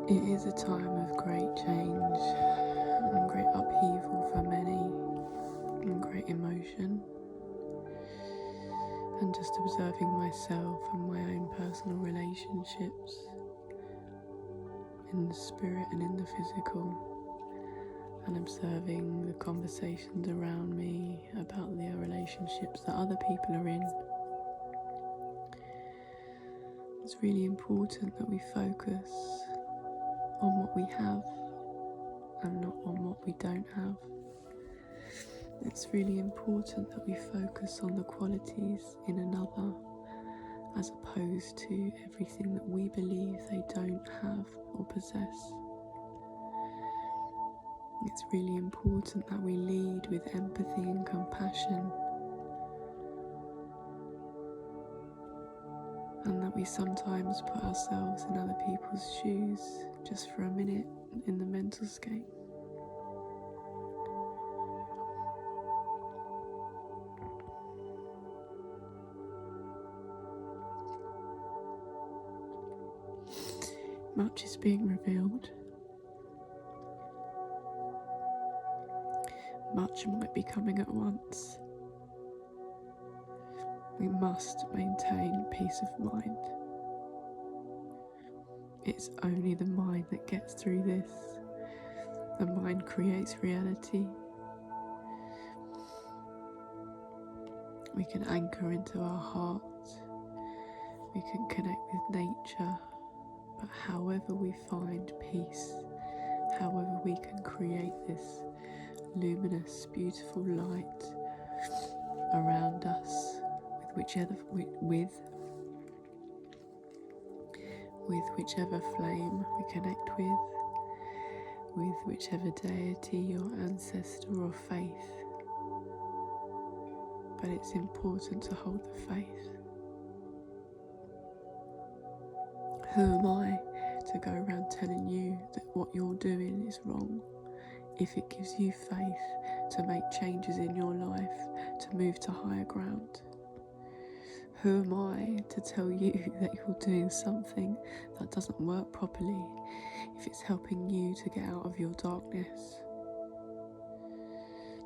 It is a time of great change and great upheaval for many, and great emotion, and just observing myself and my own personal relationships in the spirit and in the physical, and observing the conversations around me about the relationships that other people are in. It's really important that we focus on what we have and not on what we don't have. It's really important that we focus on the qualities in another as opposed to everything that we believe they don't have or possess. It's really important that we lead with empathy and compassion, and that we sometimes put ourselves in other people's shoes just for a minute in the mental scape. Much is being revealed. Much might be coming at once. We must maintain peace of mind. It's only the mind that gets through this. The mind creates reality. We can anchor into our heart. We can connect with nature. But however we find peace, however we can create this luminous, beautiful light around us with whichever flame we connect with whichever deity or ancestor or faith. But it's important to hold the faith. Who am I to go around telling you that what you're doing is wrong if it gives you faith to make changes in your life, to move to higher ground? Who am I to tell you that you're doing something that doesn't work properly if it's helping you to get out of your darkness?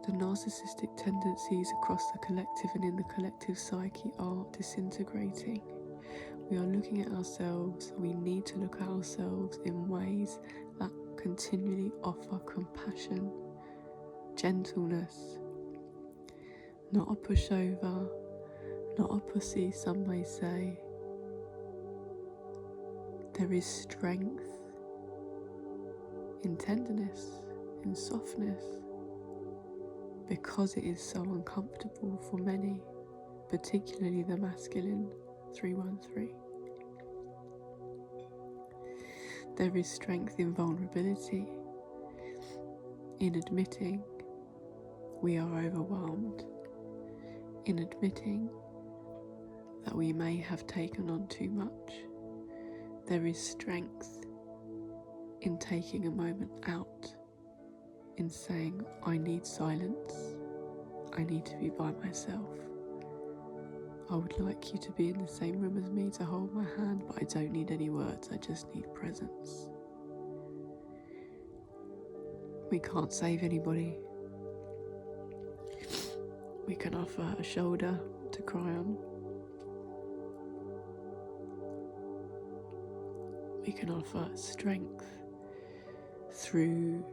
The narcissistic tendencies across the collective and in the collective psyche are disintegrating. We are looking at ourselves. We need to look at ourselves in ways that continually offer compassion, gentleness, not a pushover, not a pussy, some may say. There is strength in tenderness, in softness, because it is so uncomfortable for many, particularly the masculine 313. There is strength in vulnerability, in admitting we are overwhelmed, in admitting that we may have taken on too much. There is strength in taking a moment out, in saying, I need silence, I need to be by myself. I would like you to be in the same room as me to hold my hand, but I don't need any words, I just need presence. We can't save anybody. We can offer a shoulder to cry on. We can offer strength through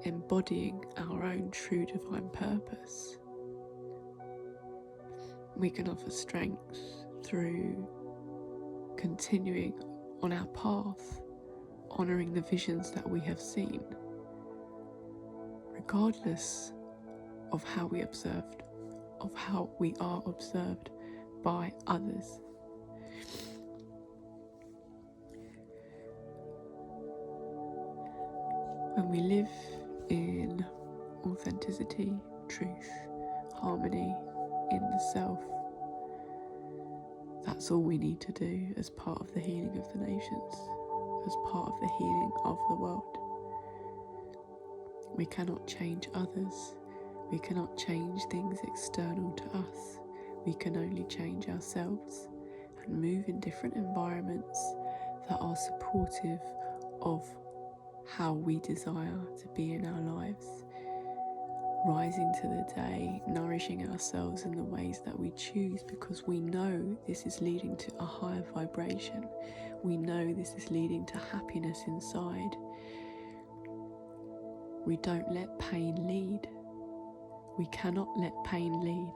embodying our own true divine purpose. We can offer strength through continuing on our path, honouring the visions that we have seen, regardless of how we are observed by others. When we live in authenticity, truth, harmony in the self, that's all we need to do as part of the healing of the nations, as part of the healing of the world. We cannot change others. We cannot change things external to us. We can only change ourselves and move in different environments that are supportive of how we desire to be in our lives, rising to the day, nourishing ourselves in the ways that we choose, because we know this is leading to a higher vibration. We know this is leading to happiness inside. We don't let pain lead. We cannot let pain lead.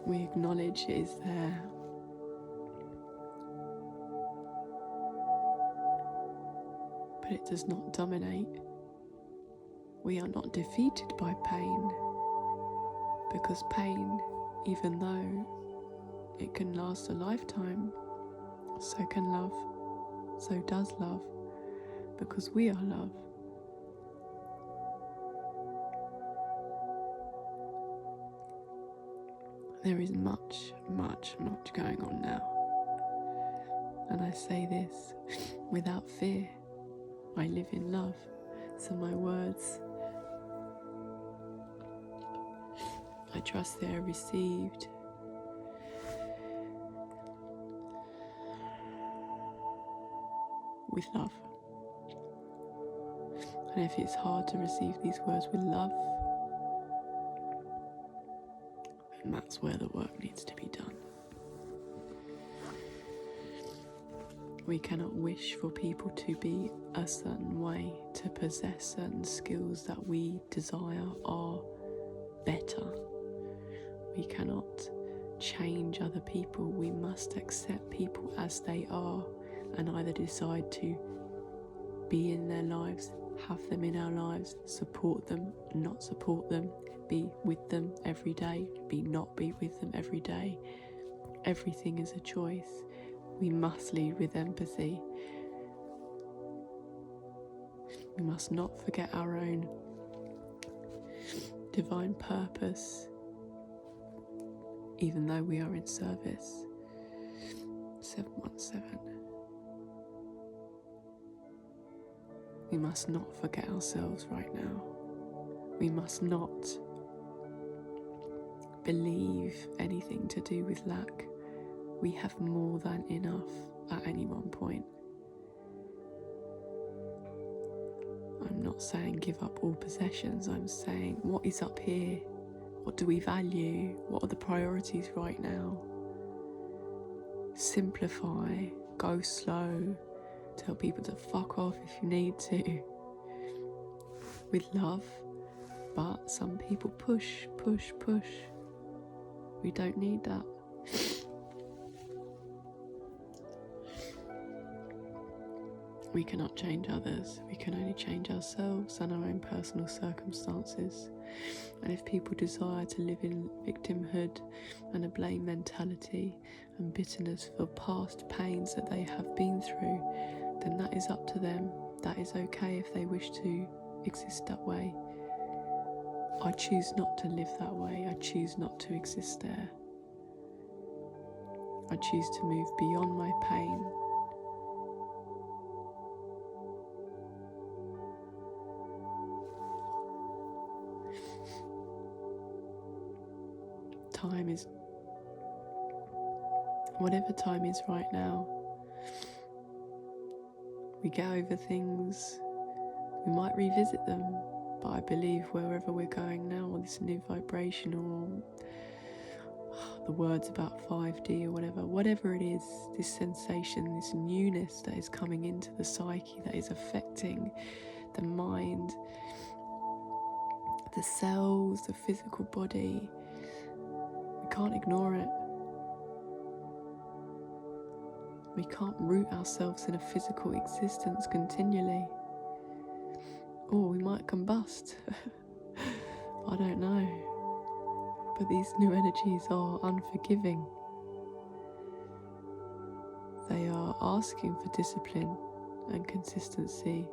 We acknowledge it is there. But it does not dominate. We are not defeated by pain, because pain, even though it can last a lifetime, so can love, so does love, because we are love. There is much, much, much going on now. And I say this without fear. I live in love. So my words, I trust they are received with love. And if it's hard to receive these words with love, then that's where the work needs to be done. We cannot wish for people to be a certain way, to possess certain skills that we desire are better. We cannot change other people. We must accept people as they are and either decide to be in their lives, have them in our lives, support them, not support them, be with them every day, not be with them every day. Everything is a choice. We must lead with empathy. We must not forget our own divine purpose, even though we are in service. 717. We must not forget ourselves right now. We must not believe anything to do with lack. We have more than enough at any one point. I'm not saying give up all possessions. I'm saying what is up here? What do we value? What are the priorities right now? Simplify, go slow, tell people to fuck off if you need to. With love, but some people push. We don't need that. We cannot change others. We can only change ourselves and our own personal circumstances. And if people desire to live in victimhood and a blame mentality and bitterness for past pains that they have been through, then that is up to them. That is okay if they wish to exist that way. I choose not to live that way. I choose not to exist there. I choose to move beyond my pain. Time is whatever time is right now. We get over things, we might revisit them, but I believe wherever we're going now, or this new vibration, or the words about 5D or whatever it is, this sensation, this newness that is coming into the psyche, that is affecting the mind, the cells, the physical body. We can't ignore it. We can't root ourselves in a physical existence continually. Or we might combust. I don't know. But these new energies are unforgiving. They are asking for discipline and consistency.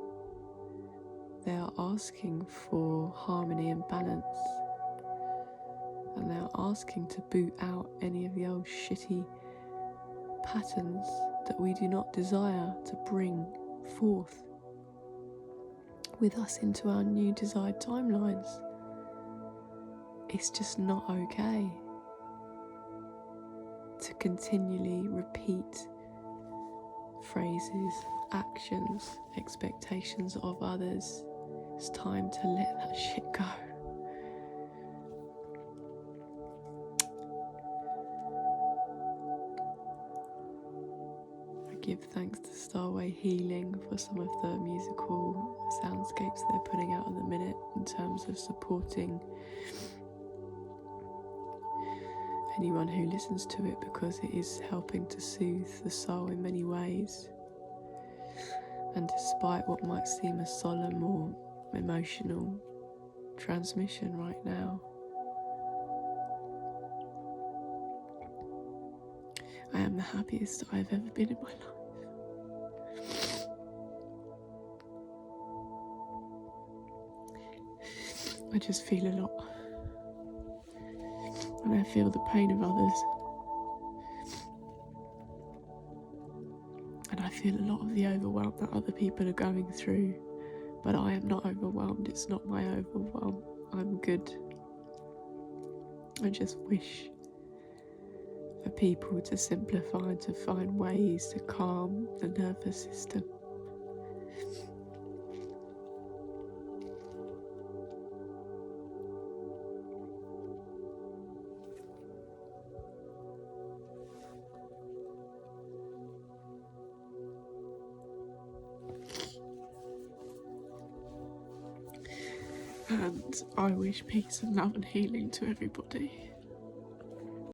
They are asking for harmony and balance. And they are asking to boot out any of the old shitty patterns that we do not desire to bring forth with us into our new desired timelines. It's just not okay to continually repeat phrases, actions, expectations of others. It's time to let that shit go. I give thanks to Starway Healing for some of the musical soundscapes they're putting out at the minute in terms of supporting anyone who listens to it, because it is helping to soothe the soul in many ways. And despite what might seem a solemn or emotional transmission right now, I am the happiest I've ever been in my life. I just feel a lot, and I feel the pain of others, and I feel a lot of the overwhelm that other people are going through, but I am not overwhelmed. It's not my overwhelm. I'm good. I just wish for people to simplify and to find ways to calm the nervous system. And I wish peace and love and healing to everybody.